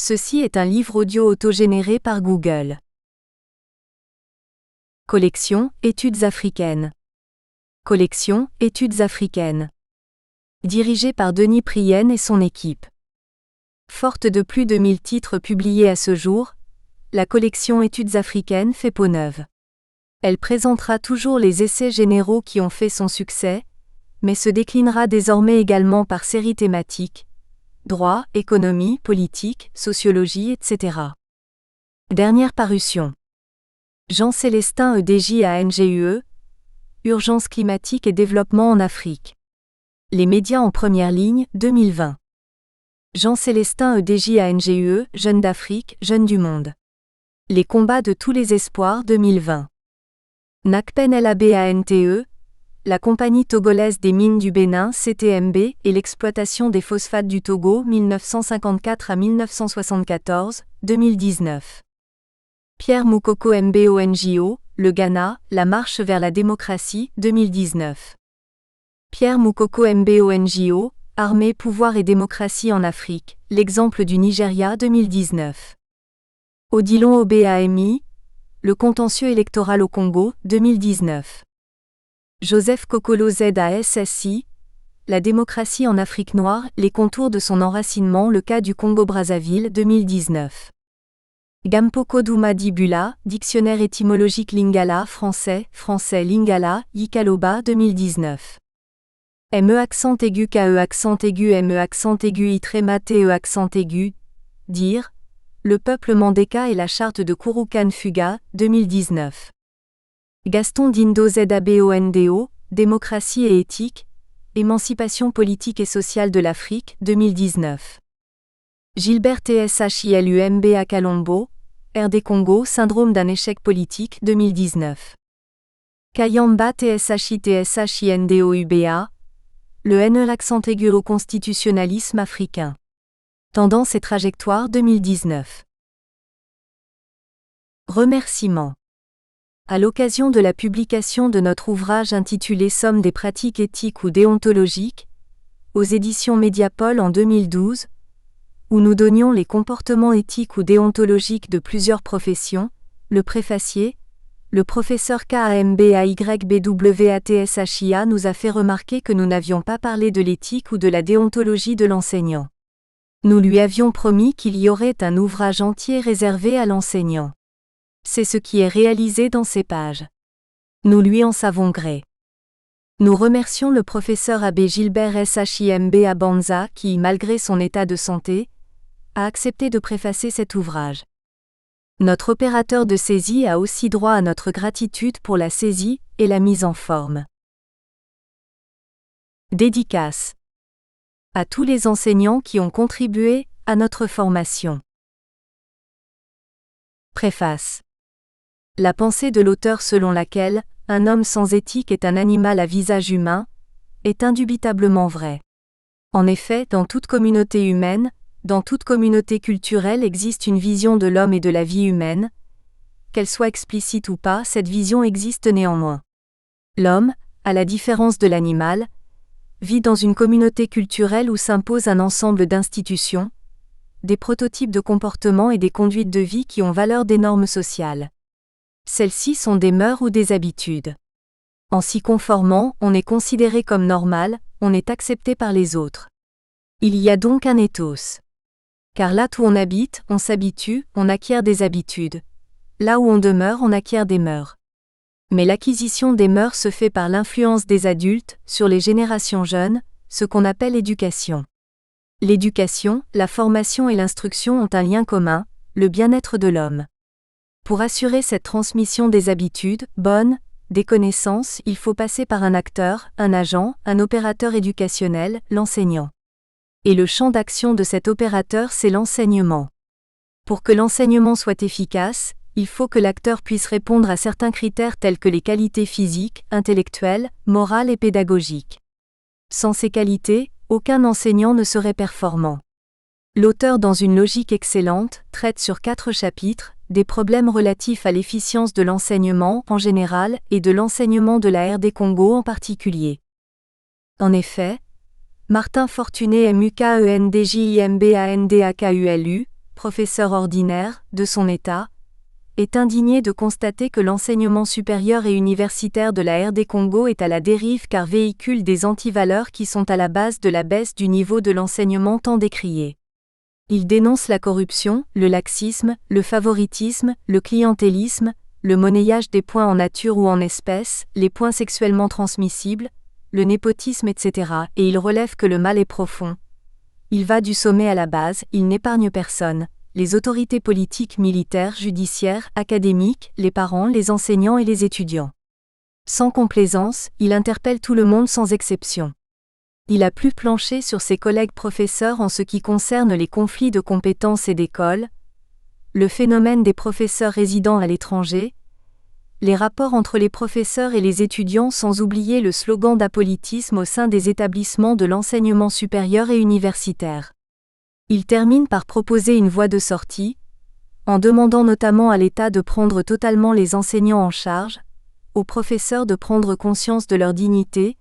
Ceci est un livre audio autogénéré par Google. Collection Études africaines. Collection Études africaines. Dirigée par Denis Prienne et son équipe. Forte de plus de 1000 titres publiés à ce jour, la collection Études africaines fait peau neuve. Elle présentera toujours les essais généraux qui ont fait son succès, mais se déclinera désormais également par séries thématiques, droit, économie, politique, sociologie, etc. Dernière parution. Jean Célestin EDJ à NGUE, Urgence climatique et développement en Afrique. Les médias en première ligne, 2020. Jean Célestin EDJ à NGUE, Jeunes d'Afrique, Jeunes du monde. Les combats de tous les espoirs, 2020. NACPEN LAB à NTE, la compagnie togolaise des mines du Bénin CTMB et l'exploitation des phosphates du Togo 1954 à 1974, 2019. Pierre Moukoko MBO-NGO, le Ghana, la marche vers la démocratie, 2019. Pierre Moukoko MBO-NGO, armée, pouvoir et démocratie en Afrique, l'exemple du Nigeria, 2019. Odilon OBAMI, le contentieux électoral au Congo, 2019. Joseph Kokolo ZASSI, la démocratie en Afrique noire, les contours de son enracinement, le cas du Congo-Brazzaville, 2019. Gampoko Douma Dibula, dictionnaire étymologique Lingala, français, Lingala, Yikaloba, 2019. ME accent aigu KE accent aigu ME accent aigu Itrema TE accent aigu, dire, le peuple Mandeka et la charte de Kurukan Fuga, 2019. Gaston Dindo ZABONDO, démocratie et éthique, émancipation politique et sociale de l'Afrique, 2019. Gilbert TSHILUMB à Kalombo, RD Congo, syndrome d'un échec politique, 2019. Kayamba TSHINDOUBA, le NE l'accent aigu au constitutionnalisme africain. Tendance et trajectoire, 2019. Remerciements. À l'occasion de la publication de notre ouvrage intitulé Somme des pratiques éthiques ou déontologiques, aux éditions Mediapol en 2012, où nous donnions les comportements éthiques ou déontologiques de plusieurs professions, le préfacier, le professeur KAMBAYBWATSHIA nous a fait remarquer que nous n'avions pas parlé de l'éthique ou de la déontologie de l'enseignant. Nous lui avions promis qu'il y aurait un ouvrage entier réservé à l'enseignant. C'est ce qui est réalisé dans ces pages. Nous lui en savons gré. Nous remercions le professeur Abbé Gilbert SHIMB Abanza qui, malgré son état de santé, a accepté de préfacer cet ouvrage. Notre opérateur de saisie a aussi droit à notre gratitude pour la saisie et la mise en forme. Dédicace. À tous les enseignants qui ont contribué à notre formation. Préface. La pensée de l'auteur selon laquelle « un homme sans éthique est un animal à visage humain » est indubitablement vraie. En effet, dans toute communauté humaine, dans toute communauté culturelle existe une vision de l'homme et de la vie humaine. Qu'elle soit explicite ou pas, cette vision existe néanmoins. L'homme, à la différence de l'animal, vit dans une communauté culturelle où s'impose un ensemble d'institutions, des prototypes de comportement et des conduites de vie qui ont valeur des normes sociales. Celles-ci sont des mœurs ou des habitudes. En s'y conformant, on est considéré comme normal, on est accepté par les autres. Il y a donc un ethos. Car là où on habite, on s'habitue, on acquiert des habitudes. Là où on demeure, on acquiert des mœurs. Mais l'acquisition des mœurs se fait par l'influence des adultes sur les générations jeunes, ce qu'on appelle l'éducation. L'éducation, la formation et l'instruction ont un lien commun, le bien-être de l'homme. Pour assurer cette transmission des habitudes, bonnes, des connaissances, il faut passer par un acteur, un agent, un opérateur éducationnel, l'enseignant. Et le champ d'action de cet opérateur, c'est l'enseignement. Pour que l'enseignement soit efficace, il faut que l'acteur puisse répondre à certains critères tels que les qualités physiques, intellectuelles, morales et pédagogiques. Sans ces qualités, aucun enseignant ne serait performant. L'auteur, dans une logique excellente, traite sur 4 chapitres, des problèmes relatifs à l'efficience de l'enseignement en général et de l'enseignement de la RD Congo en particulier. En effet, Martin Fortuné MUKENDJIMBANDAKULU, professeur ordinaire, de son État, est indigné de constater que l'enseignement supérieur et universitaire de la RD Congo est à la dérive car véhicule des antivaleurs qui sont à la base de la baisse du niveau de l'enseignement tant décrié. Il dénonce la corruption, le laxisme, le favoritisme, le clientélisme, le monnayage des points en nature ou en espèces, les points sexuellement transmissibles, le népotisme, etc. Et il relève que le mal est profond. Il va du sommet à la base, il n'épargne personne. Les autorités politiques, militaires, judiciaires, académiques, les parents, les enseignants et les étudiants. Sans complaisance, il interpelle tout le monde sans exception. Il a pu plancher sur ses collègues professeurs en ce qui concerne les conflits de compétences et d'école, le phénomène des professeurs résidant à l'étranger, les rapports entre les professeurs et les étudiants sans oublier le slogan d'apolitisme au sein des établissements de l'enseignement supérieur et universitaire. Il termine par proposer une voie de sortie, en demandant notamment à l'État de prendre totalement les enseignants en charge, aux professeurs de prendre conscience de leur dignité,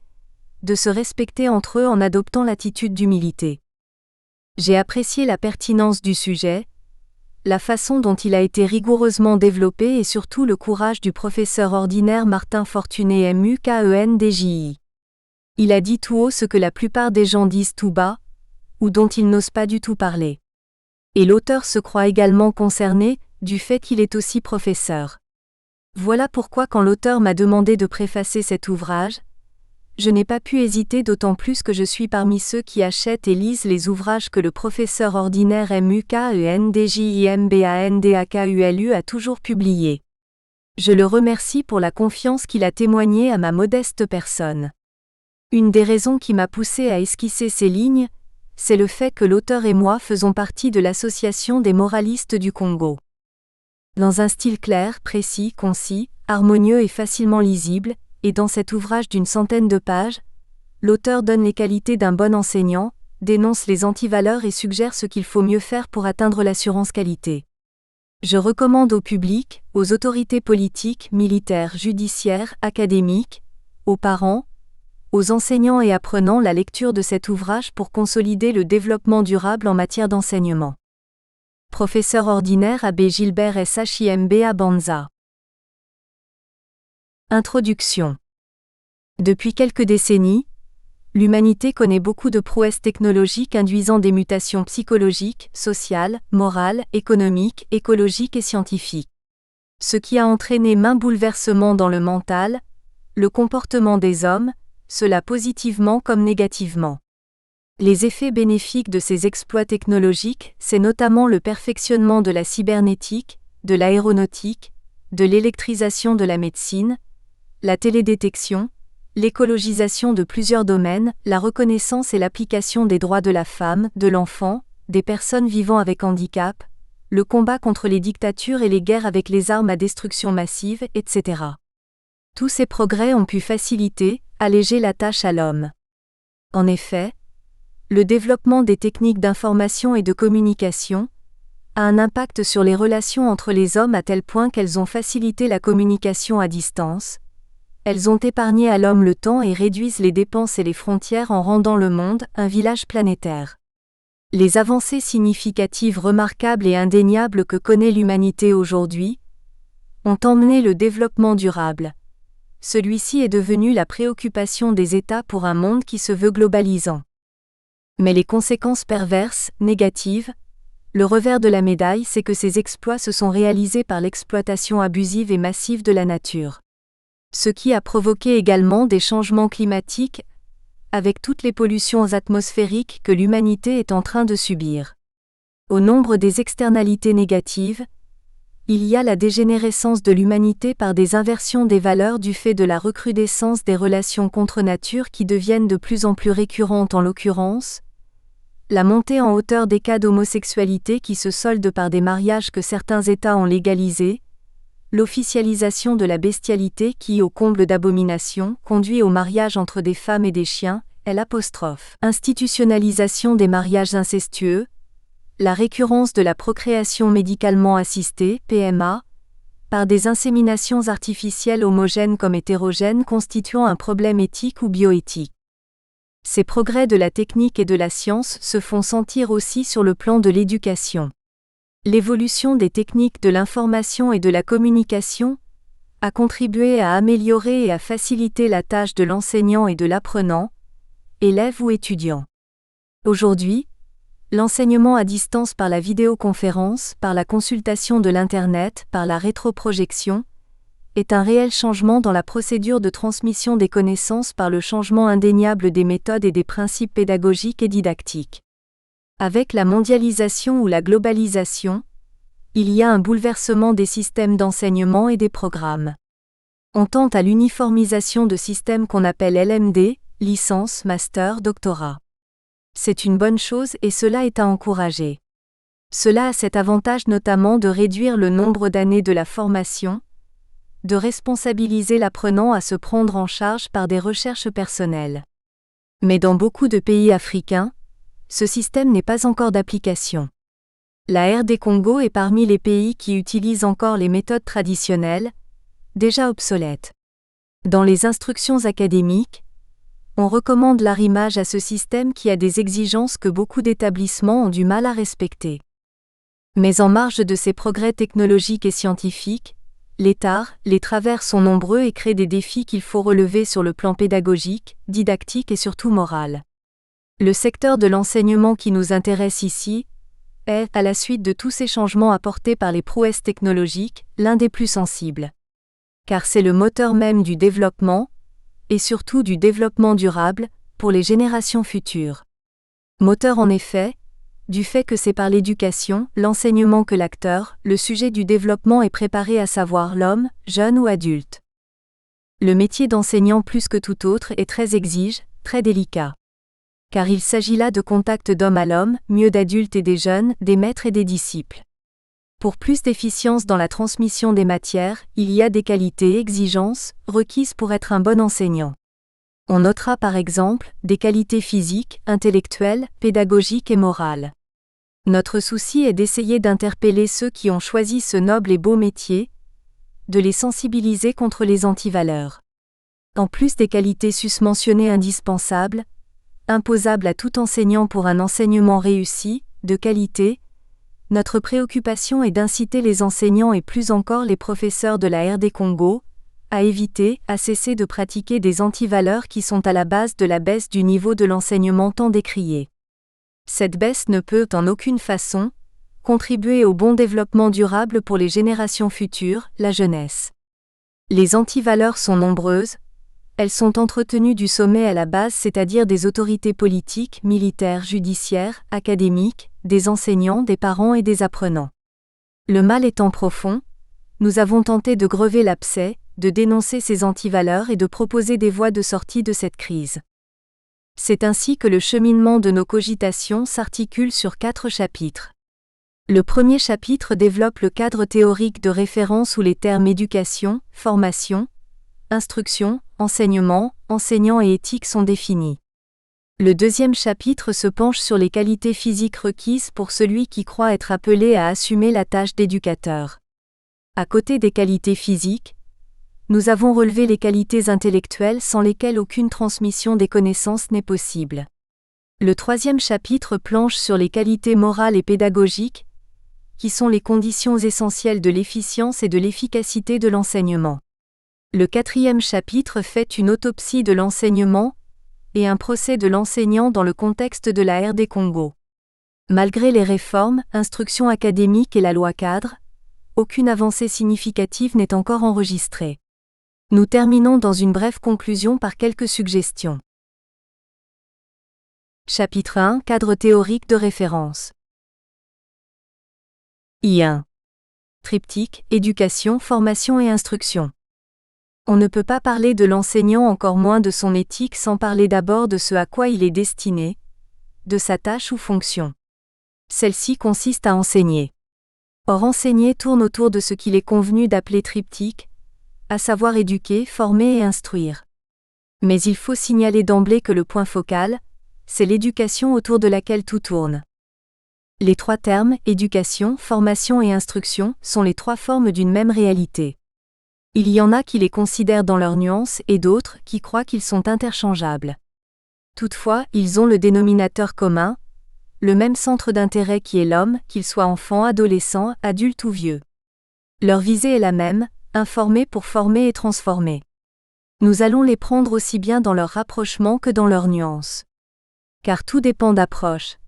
de se respecter entre eux en adoptant l'attitude d'humilité. J'ai apprécié la pertinence du sujet, la façon dont il a été rigoureusement développé et surtout le courage du professeur ordinaire Martin Fortuné MUKENDJI. Il a dit tout haut ce que la plupart des gens disent tout bas, ou dont ils n'osent pas du tout parler. Et l'auteur se croit également concerné, du fait qu'il est aussi professeur. Voilà pourquoi quand l'auteur m'a demandé de préfacer cet ouvrage, je n'ai pas pu hésiter d'autant plus que je suis parmi ceux qui achètent et lisent les ouvrages que le professeur ordinaire MUKENDJIMBANDAKULU a toujours publiés. Je le remercie pour la confiance qu'il a témoignée à ma modeste personne. Une des raisons qui m'a poussé à esquisser ces lignes, c'est le fait que l'auteur et moi faisons partie de l'Association des moralistes du Congo. Dans un style clair, précis, concis, harmonieux et facilement lisible, et dans cet ouvrage d'une centaine de pages, l'auteur donne les qualités d'un bon enseignant, dénonce les antivaleurs et suggère ce qu'il faut mieux faire pour atteindre l'assurance qualité. Je recommande au public, aux autorités politiques, militaires, judiciaires, académiques, aux parents, aux enseignants et apprenants la lecture de cet ouvrage pour consolider le développement durable en matière d'enseignement. Professeur ordinaire Abbé Gilbert SHIMBA Banza. Introduction. Depuis quelques décennies, l'humanité connaît beaucoup de prouesses technologiques induisant des mutations psychologiques, sociales, morales, économiques, écologiques et scientifiques. Ce qui a entraîné maints bouleversements dans le mental, le comportement des hommes, cela positivement comme négativement. Les effets bénéfiques de ces exploits technologiques, c'est notamment le perfectionnement de la cybernétique, de l'aéronautique, de l'électrisation de la médecine, la télédétection, l'écologisation de plusieurs domaines, la reconnaissance et l'application des droits de la femme, de l'enfant, des personnes vivant avec handicap, le combat contre les dictatures et les guerres avec les armes à destruction massive, etc. Tous ces progrès ont pu faciliter, alléger la tâche à l'homme. En effet, le développement des techniques d'information et de communication a un impact sur les relations entre les hommes à tel point qu'elles ont facilité la communication à distance, elles ont épargné à l'homme le temps et réduisent les dépenses et les frontières en rendant le monde un village planétaire. Les avancées significatives remarquables et indéniables que connaît l'humanité aujourd'hui ont emmené le développement durable. Celui-ci est devenu la préoccupation des États pour un monde qui se veut globalisant. Mais les conséquences perverses, négatives, le revers de la médaille, c'est que ces exploits se sont réalisés par l'exploitation abusive et massive de la nature. Ce qui a provoqué également des changements climatiques, avec toutes les pollutions atmosphériques que l'humanité est en train de subir. Au nombre des externalités négatives, il y a la dégénérescence de l'humanité par des inversions des valeurs du fait de la recrudescence des relations contre nature qui deviennent de plus en plus récurrentes en l'occurrence, la montée en hauteur des cas d'homosexualité qui se soldent par des mariages que certains États ont légalisés, l'officialisation de la bestialité qui, au comble d'abomination, conduit au mariage entre des femmes et des chiens, institutionnalisation des mariages incestueux, la récurrence de la procréation médicalement assistée, PMA, par des inséminations artificielles homogènes comme hétérogènes constituant un problème éthique ou bioéthique. Ces progrès de la technique et de la science se font sentir aussi sur le plan de l'éducation. L'évolution des techniques de l'information et de la communication a contribué à améliorer et à faciliter la tâche de l'enseignant et de l'apprenant, élève ou étudiant. Aujourd'hui, l'enseignement à distance par la vidéoconférence, par la consultation de l'Internet, par la rétroprojection, est un réel changement dans la procédure de transmission des connaissances par le changement indéniable des méthodes et des principes pédagogiques et didactiques. Avec la mondialisation ou la globalisation, il y a un bouleversement des systèmes d'enseignement et des programmes. On tend à l'uniformisation de systèmes qu'on appelle LMD, licence, master, doctorat. C'est une bonne chose et cela est à encourager. Cela a cet avantage notamment de réduire le nombre d'années de la formation, de responsabiliser l'apprenant à se prendre en charge par des recherches personnelles. Mais dans beaucoup de pays africains, ce système n'est pas encore d'application. La RD Congo est parmi les pays qui utilisent encore les méthodes traditionnelles, déjà obsolètes. Dans les instructions académiques, on recommande l'arrimage à ce système qui a des exigences que beaucoup d'établissements ont du mal à respecter. Mais en marge de ces progrès technologiques et scientifiques, les travers sont nombreux et créent des défis qu'il faut relever sur le plan pédagogique, didactique et surtout moral. Le secteur de l'enseignement qui nous intéresse ici est, à la suite de tous ces changements apportés par les prouesses technologiques, l'un des plus sensibles. Car c'est le moteur même du développement, et surtout du développement durable, pour les générations futures. Moteur en effet, du fait que c'est par l'éducation, l'enseignement que l'acteur, le sujet du développement est préparé à savoir l'homme, jeune ou adulte. Le métier d'enseignant plus que tout autre est très très délicat. Car il s'agit là de contact d'homme à l'homme, mieux d'adultes et des jeunes, des maîtres et des disciples. Pour plus d'efficience dans la transmission des matières, il y a des qualités et exigences requises pour être un bon enseignant. On notera par exemple des qualités physiques, intellectuelles, pédagogiques et morales. Notre souci est d'essayer d'interpeller ceux qui ont choisi ce noble et beau métier, de les sensibiliser contre les antivaleurs. En plus des qualités susmentionnées indispensables, imposables à tout enseignant pour un enseignement réussi, de qualité, notre préoccupation est d'inciter les enseignants et plus encore les professeurs de la RD Congo, à éviter, à cesser de pratiquer des antivaleurs qui sont à la base de la baisse du niveau de l'enseignement tant décrié. Cette baisse ne peut, en aucune façon, contribuer au bon développement durable pour les générations futures, la jeunesse. Les antivaleurs sont nombreuses, elles sont entretenues du sommet à la base, c'est-à-dire des autorités politiques, militaires, judiciaires, académiques, des enseignants, des parents et des apprenants. Le mal étant profond, nous avons tenté de grever l'abcès, de dénoncer ces antivaleurs et de proposer des voies de sortie de cette crise. C'est ainsi que le cheminement de nos cogitations s'articule sur 4 chapitres. Le premier chapitre développe le cadre théorique de référence où les termes éducation, formation, instruction, enseignement, enseignant et éthique sont définis. Le deuxième chapitre se penche sur les qualités physiques requises pour celui qui croit être appelé à assumer la tâche d'éducateur. À côté des qualités physiques, nous avons relevé les qualités intellectuelles sans lesquelles aucune transmission des connaissances n'est possible. Le troisième chapitre planche sur les qualités morales et pédagogiques, qui sont les conditions essentielles de l'efficience et de l'efficacité de l'enseignement. Le quatrième chapitre fait une autopsie de l'enseignement et un procès de l'enseignant dans le contexte de la RD Congo. Malgré les réformes, instruction académique et la loi cadre, aucune avancée significative n'est encore enregistrée. Nous terminons dans une brève conclusion par quelques suggestions. Chapitre 1 – Cadre théorique de référence. I1. Triptyque, éducation, formation et instruction. On ne peut pas parler de l'enseignant, encore moins de son éthique, sans parler d'abord de ce à quoi il est destiné, de sa tâche ou fonction. Celle-ci consiste à enseigner. Or enseigner tourne autour de ce qu'il est convenu d'appeler triptyque, à savoir éduquer, former et instruire. Mais il faut signaler d'emblée que le point focal, c'est l'éducation autour de laquelle tout tourne. Les 3 termes, éducation, formation et instruction, sont les 3 formes d'une même réalité. Il y en a qui les considèrent dans leurs nuances et d'autres qui croient qu'ils sont interchangeables. Toutefois, ils ont le dénominateur commun, le même centre d'intérêt qui est l'homme, qu'il soit enfant, adolescent, adulte ou vieux. Leur visée est la même, informer pour former et transformer. Nous allons les prendre aussi bien dans leur rapprochement que dans leurs nuances. Car tout dépend d'approche.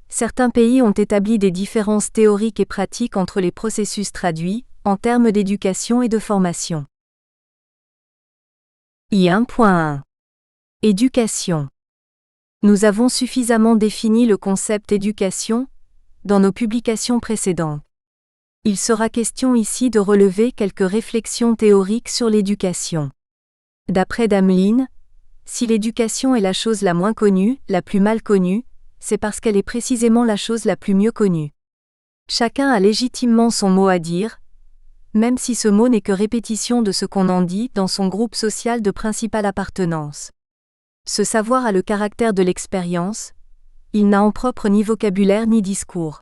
Certains pays ont établi des différences théoriques et pratiques entre les processus traduits, en termes d'éducation et de formation. I1.1. Éducation. Nous avons suffisamment défini le concept éducation dans nos publications précédentes. Il sera question ici de relever quelques réflexions théoriques sur l'éducation. D'après Damlin, si l'éducation est la chose la moins connue, la plus mal connue, c'est parce qu'elle est précisément la chose la plus mieux connue. Chacun a légitimement son mot à dire, même si ce mot n'est que répétition de ce qu'on en dit dans son groupe social de principale appartenance. Ce savoir a le caractère de l'expérience, il n'a en propre ni vocabulaire ni discours.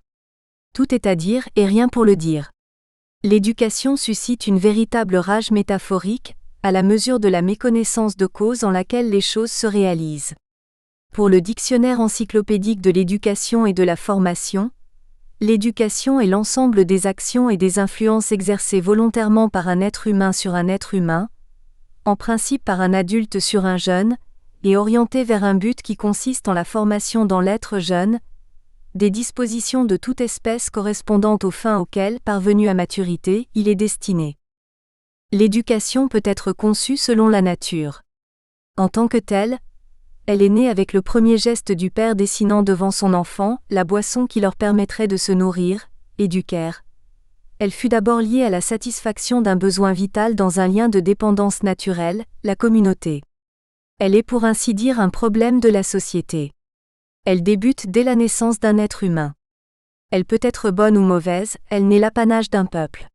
Tout est à dire et rien pour le dire. L'éducation suscite une véritable rage métaphorique, à la mesure de la méconnaissance de cause en laquelle les choses se réalisent. Pour le dictionnaire encyclopédique de l'éducation et de la formation, l'éducation est l'ensemble des actions et des influences exercées volontairement par un être humain sur un être humain, en principe par un adulte sur un jeune, et orientée vers un but qui consiste en la formation dans l'être jeune, des dispositions de toute espèce correspondant aux fins auxquelles, parvenu à maturité, il est destiné. L'éducation peut être conçue selon la nature. En tant que telle, elle est née avec le premier geste du père dessinant devant son enfant la boisson qui leur permettrait de se nourrir, éduquer. Elle fut d'abord liée à la satisfaction d'un besoin vital dans un lien de dépendance naturelle, la communauté. Elle est pour ainsi dire un problème de la société. Elle débute dès la naissance d'un être humain. Elle peut être bonne ou mauvaise, elle n'est l'apanage d'un peuple.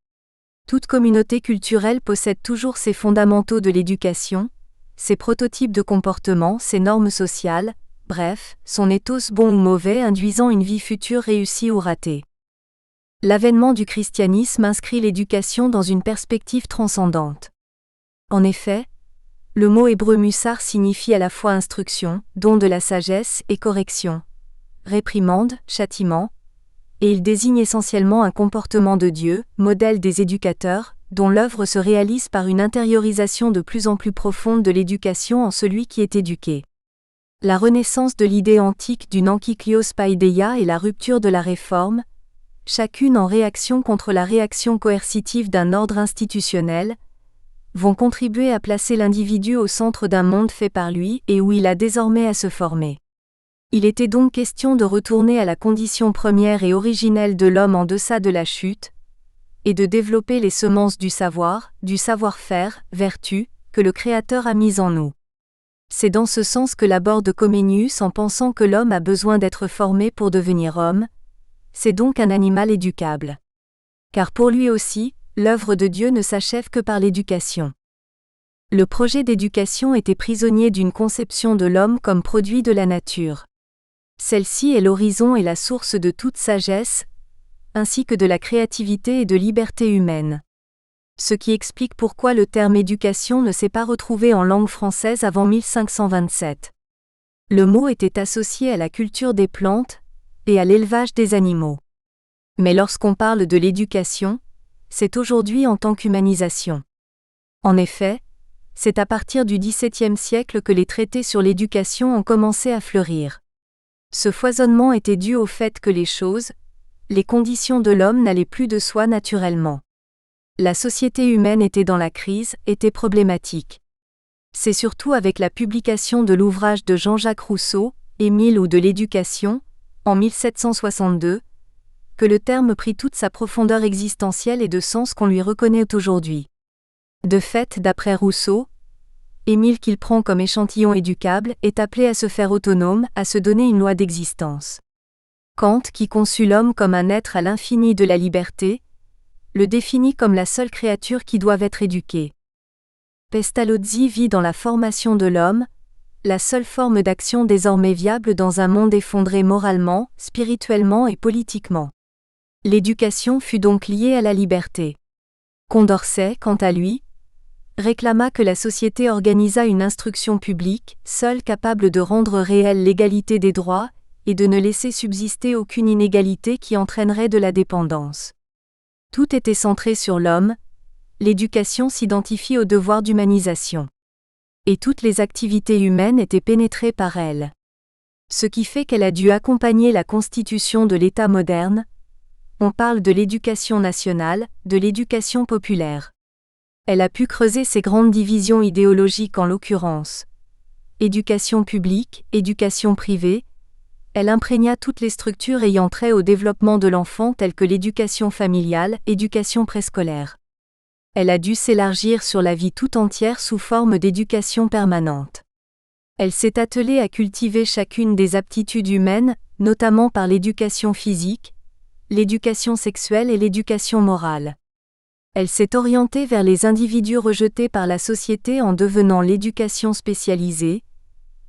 Toute communauté culturelle possède toujours ses fondamentaux de l'éducation, ses prototypes de comportement, ses normes sociales, bref, son ethos bon ou mauvais induisant une vie future réussie ou ratée. L'avènement du christianisme inscrit l'éducation dans une perspective transcendante. En effet, le mot hébreu mussar signifie à la fois instruction, don de la sagesse et correction, réprimande, châtiment, et il désigne essentiellement un comportement de Dieu, modèle des éducateurs, dont l'œuvre se réalise par une intériorisation de plus en plus profonde de l'éducation en celui qui est éduqué. La renaissance de l'idée antique du Nankiklios Paideia et la rupture de la réforme, chacune en réaction contre la réaction coercitive d'un ordre institutionnel, vont contribuer à placer l'individu au centre d'un monde fait par lui et où il a désormais à se former. Il était donc question de retourner à la condition première et originelle de l'homme en deçà de la chute, et de développer les semences du savoir-faire, vertu, que le Créateur a mises en nous. C'est dans ce sens que l'aborde Comenius en pensant que l'homme a besoin d'être formé pour devenir homme, c'est donc un animal éducable. Car pour lui aussi, l'œuvre de Dieu ne s'achève que par l'éducation. Le projet d'éducation était prisonnier d'une conception de l'homme comme produit de la nature. Celle-ci est l'horizon et la source de toute sagesse, ainsi que de la créativité et de liberté humaine. Ce qui explique pourquoi le terme éducation ne s'est pas retrouvé en langue française avant 1527. Le mot était associé à la culture des plantes et à l'élevage des animaux. Mais lorsqu'on parle de l'éducation, c'est aujourd'hui en tant qu'humanisation. En effet, c'est à partir du XVIIe siècle que les traités sur l'éducation ont commencé à fleurir. Ce foisonnement était dû au fait que les choses, les conditions de l'homme n'allaient plus de soi naturellement. La société humaine était dans la crise, était problématique. C'est surtout avec la publication de l'ouvrage de Jean-Jacques Rousseau, Émile ou de l'éducation, en 1762, que le terme prit toute sa profondeur existentielle et de sens qu'on lui reconnaît aujourd'hui. De fait, d'après Rousseau, Émile qu'il prend comme échantillon éducable est appelé à se faire autonome, à se donner une loi d'existence. Kant, qui conçut l'homme comme un être à l'infini de la liberté, le définit comme la seule créature qui doit être éduquée. Pestalozzi vit dans la formation de l'homme, la seule forme d'action désormais viable dans un monde effondré moralement, spirituellement et politiquement. L'éducation fut donc liée à la liberté. Condorcet, quant à lui, réclama que la société organisât une instruction publique, seule capable de rendre réelle l'égalité des droits, et de ne laisser subsister aucune inégalité qui entraînerait de la dépendance. Tout était centré sur l'homme, l'éducation s'identifie au devoir d'humanisation. Et toutes les activités humaines étaient pénétrées par elle. Ce qui fait qu'elle a dû accompagner la constitution de l'État moderne. On parle de l'éducation nationale, de l'éducation populaire. Elle a pu creuser ces grandes divisions idéologiques en l'occurrence. Éducation publique, éducation privée. Elle imprégna toutes les structures ayant trait au développement de l'enfant telles que l'éducation familiale, éducation préscolaire. Elle a dû s'élargir sur la vie tout entière sous forme d'éducation permanente. Elle s'est attelée à cultiver chacune des aptitudes humaines, notamment par l'éducation physique, l'éducation sexuelle et l'éducation morale. Elle s'est orientée vers les individus rejetés par la société en devenant l'éducation spécialisée,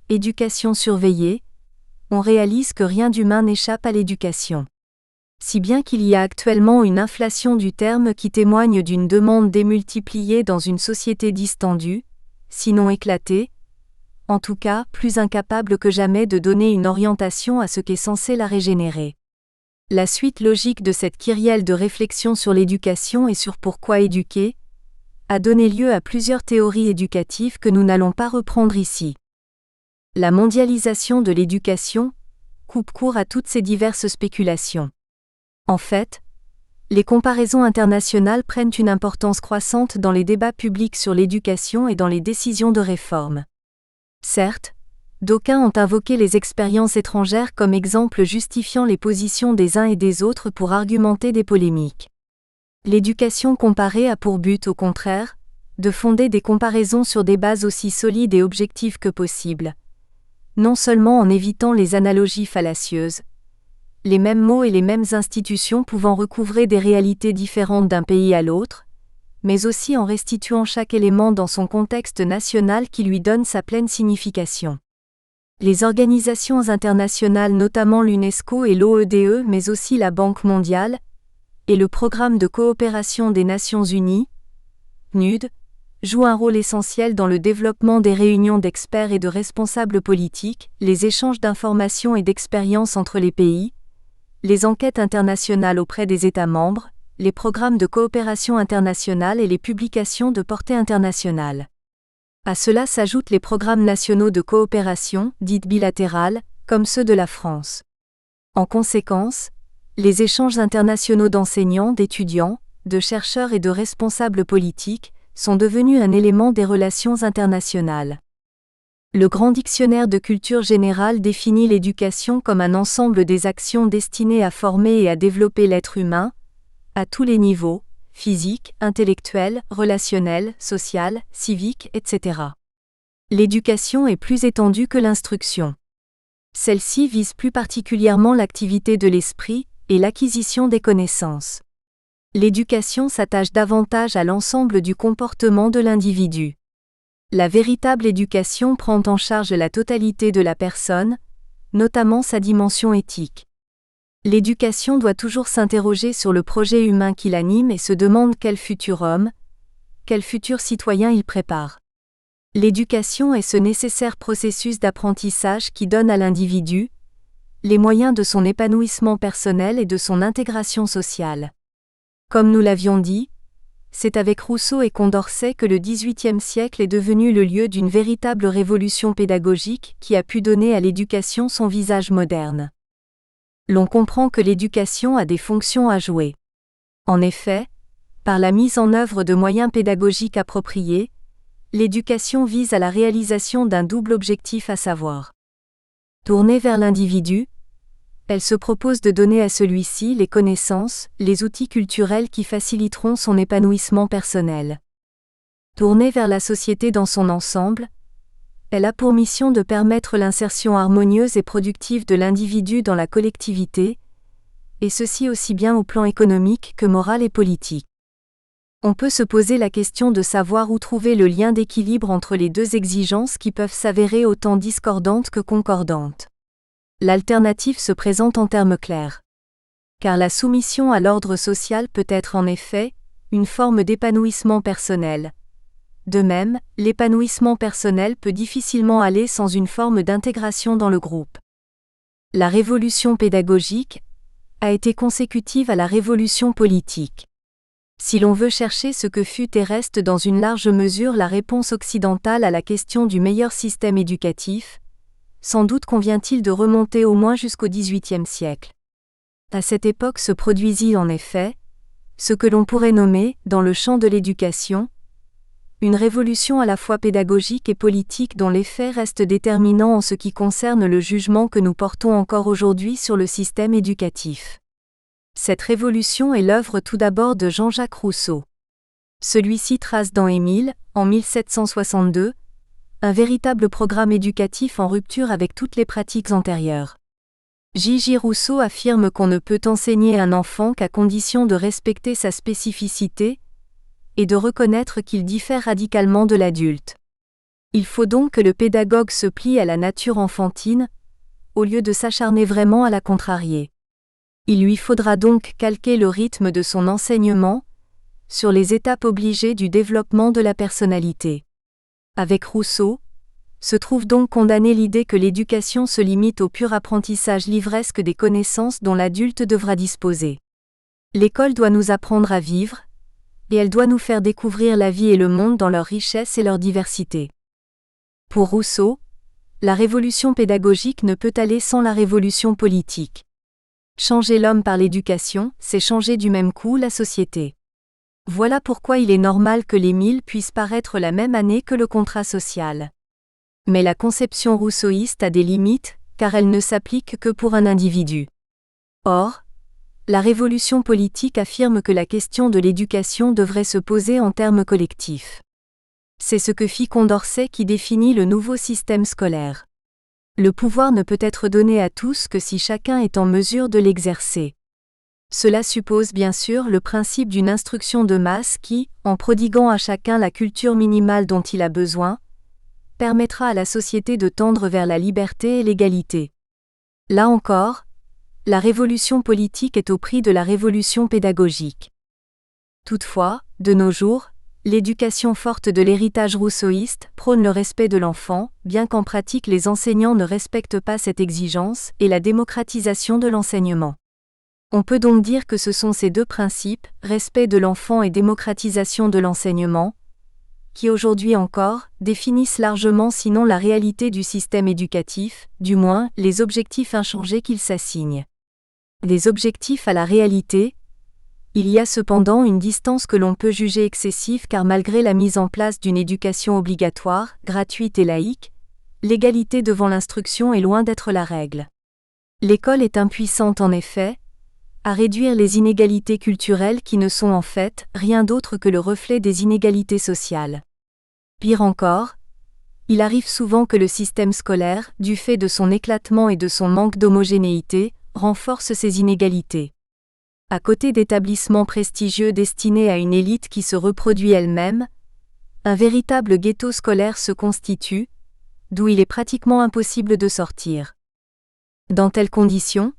éducation surveillée. On réalise que rien d'humain n'échappe à l'éducation. Si bien qu'il y a actuellement une inflation du terme qui témoigne d'une demande démultipliée dans une société distendue, sinon éclatée, en tout cas plus incapable que jamais de donner une orientation à ce qu'est censé la régénérer. La suite logique de cette kyrielle de réflexion sur l'éducation et sur pourquoi éduquer a donné lieu à plusieurs théories éducatives que nous n'allons pas reprendre ici. La mondialisation de l'éducation coupe court à toutes ces diverses spéculations. En fait, les comparaisons internationales prennent une importance croissante dans les débats publics sur l'éducation et dans les décisions de réforme. Certes, d'aucuns ont invoqué les expériences étrangères comme exemple justifiant les positions des uns et des autres pour argumenter des polémiques. L'éducation comparée a pour but, au contraire, de fonder des comparaisons sur des bases aussi solides et objectives que possible. Non seulement en évitant les analogies fallacieuses, les mêmes mots et les mêmes institutions pouvant recouvrer des réalités différentes d'un pays à l'autre, mais aussi en restituant chaque élément dans son contexte national qui lui donne sa pleine signification. Les organisations internationales, notamment l'UNESCO et l'OEDE, mais aussi la Banque mondiale, et le Programme de coopération des Nations Unies, PNUD, jouent un rôle essentiel dans le développement des réunions d'experts et de responsables politiques, les échanges d'informations et d'expériences entre les pays, les enquêtes internationales auprès des États membres, les programmes de coopération internationale et les publications de portée internationale. À cela s'ajoutent les programmes nationaux de coopération, dites bilatérales, comme ceux de la France. En conséquence, les échanges internationaux d'enseignants, d'étudiants, de chercheurs et de responsables politiques sont devenus un élément des relations internationales. Le Grand Dictionnaire de culture générale définit l'éducation comme un ensemble des actions destinées à former et à développer l'être humain, à tous les niveaux, physique, intellectuel, relationnel, social, civique, etc. L'éducation est plus étendue que l'instruction. Celle-ci vise plus particulièrement l'activité de l'esprit et l'acquisition des connaissances. L'éducation s'attache davantage à l'ensemble du comportement de l'individu. La véritable éducation prend en charge la totalité de la personne, notamment sa dimension éthique. L'éducation doit toujours s'interroger sur le projet humain qui l'anime et se demande quel futur homme, quel futur citoyen il prépare. L'éducation est ce nécessaire processus d'apprentissage qui donne à l'individu les moyens de son épanouissement personnel et de son intégration sociale. Comme nous l'avions dit, c'est avec Rousseau et Condorcet que le XVIIIe siècle est devenu le lieu d'une véritable révolution pédagogique qui a pu donner à l'éducation son visage moderne. L'on comprend que l'éducation a des fonctions à jouer. En effet, par la mise en œuvre de moyens pédagogiques appropriés, l'éducation vise à la réalisation d'un double objectif, à savoir tourner vers l'individu. Elle se propose de donner à celui-ci les connaissances, les outils culturels qui faciliteront son épanouissement personnel. Tournée vers la société dans son ensemble, elle a pour mission de permettre l'insertion harmonieuse et productive de l'individu dans la collectivité, et ceci aussi bien au plan économique que moral et politique. On peut se poser la question de savoir où trouver le lien d'équilibre entre les deux exigences qui peuvent s'avérer autant discordantes que concordantes. L'alternative se présente en termes clairs. Car la soumission à l'ordre social peut être en effet une forme d'épanouissement personnel. De même, l'épanouissement personnel peut difficilement aller sans une forme d'intégration dans le groupe. La révolution pédagogique a été consécutive à la révolution politique. Si l'on veut chercher ce que fut et reste dans une large mesure la réponse occidentale à la question du meilleur système éducatif, sans doute convient-il de remonter au moins jusqu'au XVIIIe siècle. À cette époque se produisit en effet ce que l'on pourrait nommer, dans le champ de l'éducation, une révolution à la fois pédagogique et politique dont l'effet reste déterminant en ce qui concerne le jugement que nous portons encore aujourd'hui sur le système éducatif. Cette révolution est l'œuvre tout d'abord de Jean-Jacques Rousseau. Celui-ci trace dans Émile, en 1762, un véritable programme éducatif en rupture avec toutes les pratiques antérieures. J.J. Rousseau affirme qu'on ne peut enseigner un enfant qu'à condition de respecter sa spécificité et de reconnaître qu'il diffère radicalement de l'adulte. Il faut donc que le pédagogue se plie à la nature enfantine, au lieu de s'acharner vraiment à la contrarier. Il lui faudra donc calquer le rythme de son enseignement sur les étapes obligées du développement de la personnalité. Avec Rousseau, se trouve donc condamnée l'idée que l'éducation se limite au pur apprentissage livresque des connaissances dont l'adulte devra disposer. L'école doit nous apprendre à vivre, et elle doit nous faire découvrir la vie et le monde dans leur richesse et leur diversité. Pour Rousseau, la révolution pédagogique ne peut aller sans la révolution politique. Changer l'homme par l'éducation, c'est changer du même coup la société. Voilà pourquoi il est normal que l'Émile puisse paraître la même année que le contrat social. Mais la conception rousseauiste a des limites, car elle ne s'applique que pour un individu. Or, la révolution politique affirme que la question de l'éducation devrait se poser en termes collectifs. C'est ce que fit Condorcet qui définit le nouveau système scolaire. Le pouvoir ne peut être donné à tous que si chacun est en mesure de l'exercer. Cela suppose bien sûr le principe d'une instruction de masse qui, en prodiguant à chacun la culture minimale dont il a besoin, permettra à la société de tendre vers la liberté et l'égalité. Là encore, la révolution politique est au prix de la révolution pédagogique. Toutefois, de nos jours, l'éducation forte de l'héritage rousseauiste prône le respect de l'enfant, bien qu'en pratique les enseignants ne respectent pas cette exigence, et la démocratisation de l'enseignement. On peut donc dire que ce sont ces deux principes, respect de l'enfant et démocratisation de l'enseignement, qui aujourd'hui encore, définissent largement sinon la réalité du système éducatif, du moins les objectifs inchangés qu'il s'assigne. Des objectifs à la réalité, il y a cependant une distance que l'on peut juger excessive car malgré la mise en place d'une éducation obligatoire, gratuite et laïque, l'égalité devant l'instruction est loin d'être la règle. L'école est impuissante en effet, à réduire les inégalités culturelles qui ne sont en fait rien d'autre que le reflet des inégalités sociales. Pire encore, il arrive souvent que le système scolaire, du fait de son éclatement et de son manque d'homogénéité, renforce ces inégalités. À côté d'établissements prestigieux destinés à une élite qui se reproduit elle-même, un véritable ghetto scolaire se constitue, d'où il est pratiquement impossible de sortir. Dans telles conditions,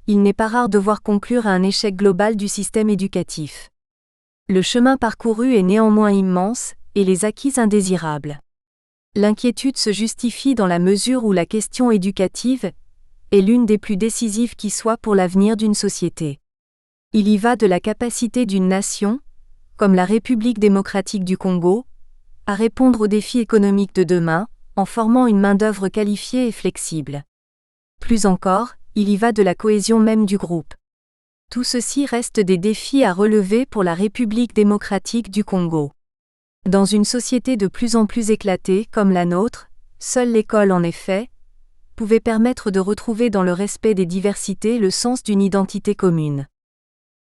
il n'est pas rare de voir conclure à un échec global du système éducatif. Le chemin parcouru est néanmoins immense, et les acquis indésirables. L'inquiétude se justifie dans la mesure où la question éducative est l'une des plus décisives qui soit pour l'avenir d'une société. Il y va de la capacité d'une nation, comme la République démocratique du Congo, à répondre aux défis économiques de demain, en formant une main-d'œuvre qualifiée et flexible. Plus encore, il y va de la cohésion même du groupe. Tout ceci reste des défis à relever pour la République démocratique du Congo. Dans une société de plus en plus éclatée comme la nôtre, seule l'école en effet, pouvait permettre de retrouver dans le respect des diversités le sens d'une identité commune.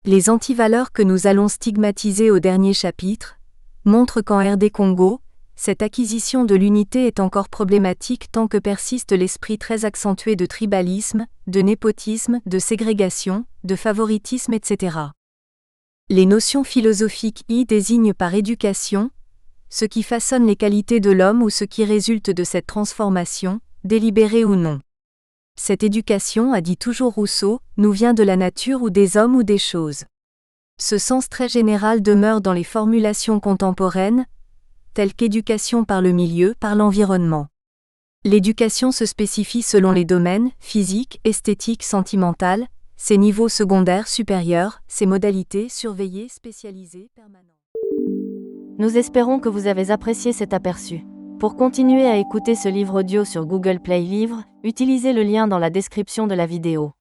Les antivaleurs que nous allons stigmatiser au dernier chapitre montrent qu'en RD Congo, cette acquisition de l'unité est encore problématique tant que persiste l'esprit très accentué de tribalisme, de népotisme, de ségrégation, de favoritisme, etc. Les notions philosophiques y désignent par éducation ce qui façonne les qualités de l'homme ou ce qui résulte de cette transformation, délibérée ou non. Cette éducation, a dit toujours Rousseau, nous vient de la nature ou des hommes ou des choses. Ce sens très général demeure dans les formulations contemporaines, telles qu'éducation par le milieu, par l'environnement. L'éducation se spécifie selon les domaines, physique, esthétique, sentimental, ses niveaux secondaires supérieurs, ses modalités surveillées, spécialisées, permanentes. Nous espérons que vous avez apprécié cet aperçu. Pour continuer à écouter ce livre audio sur Google Play Livres, utilisez le lien dans la description de la vidéo.